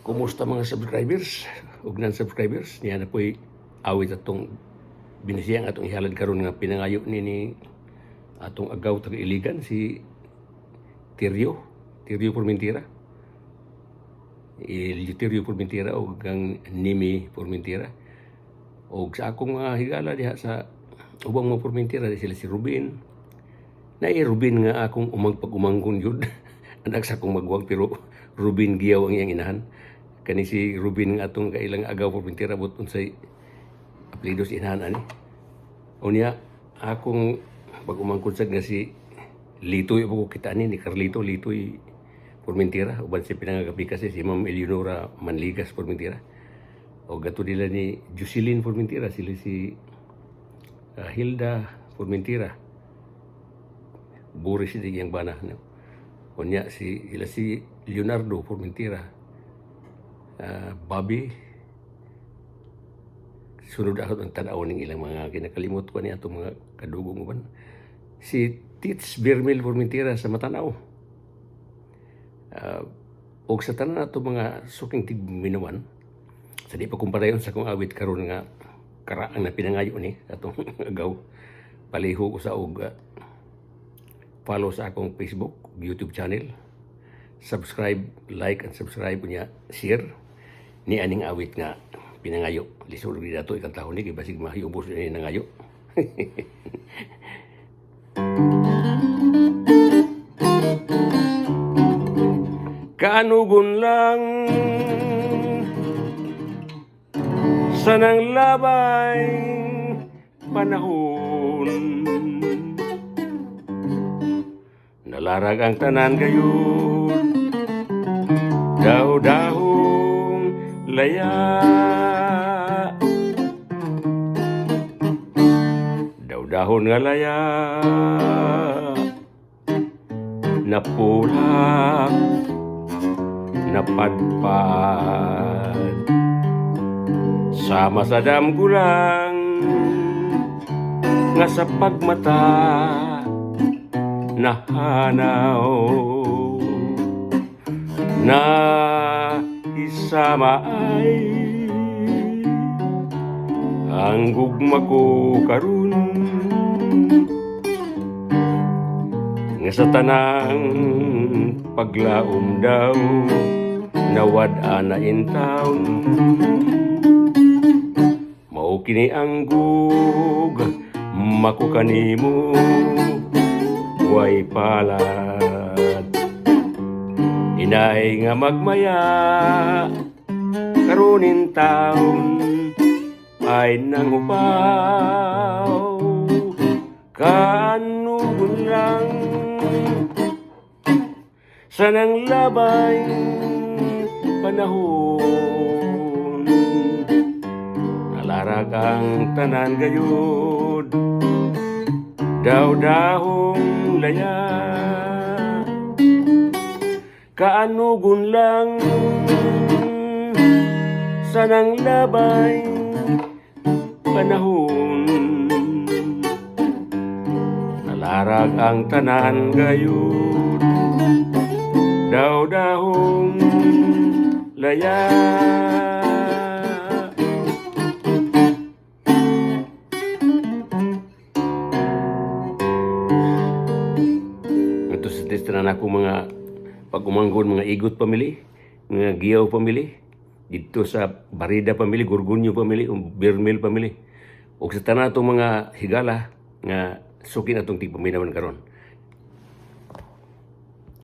Kumusta mga subscribers ug non-subscribers niya na po'y awit atong binisiyang atong ihalad karon nga pinangayo ni atong agaw taga Iligan si Tiryo Formentera. Tiryo Formentera o ang Nimi Formentera. O sa akong mga higala diha sa ubang mga Formentera sila si Rubin. Rubin nga akong pag-umangkon yun. Anak sa akong magwag pero Rubin Giyaw ang iyang inahan. Kani si Rubin nga atong kailang agaw Formentera but unsay apelyido si inahan ani. Unya akong pag-umangkon sad nga si Litoy ako kita ni Carlito Litoy Formentera uban si pinangagabi kasi si Ma'am Eleonora Manligas Formentera. O gato nila ni Jocelyn Formentera, sila si Hilda Formentera. Boris di yang bana. No? Unya sila si Leonardo Formentera. Bobby. Sunod ako ang tanaw ng ilang mga kinakalimot ko niya itong mga kadugong uban. Si Tits Bermel Formentera sa Matanaw. O sa tanan na itong mga suking tigminawan, sa di pa kumparayon sa kong awit karon nga karaang na pinangayo ni atong agaw. Paliho ko sa follow sa akong Facebook, YouTube channel. Subscribe, like, and subscribe niya, share ni aning awit nga pinangayo. Lisod rin dato ikang taon ni kay basig mahiyubos ni nangayo. Kaanugon lang sa nang labay panahon, nalarag ang tanan gayon, daw-dahong laya, daw-dahon nga laya, napulak, napadpad, sama sa damgulang nga sa pagmata nahanaw na isama ay ang gugma ko karon nga sa tanang paglaom daw nawad-an na intaw mao kini ang gug makukanimo way palad inay nga magmaya karunin taon ay nangupaw kanugon lang sa nang labay panahon nalarag ang tanan gayud daw-dahong laya kaanugon lang sa nang labay panahon nalarag ang tanan gayud daw-dahong laya. Ito sa testanan ako mga pag-umanggon, mga Igot family, mga Giyaw family, dito sa Barida family, Gorgonio family, Bermel family. O sa tanan itong mga higala nga sukin atong tigpaminawan karon.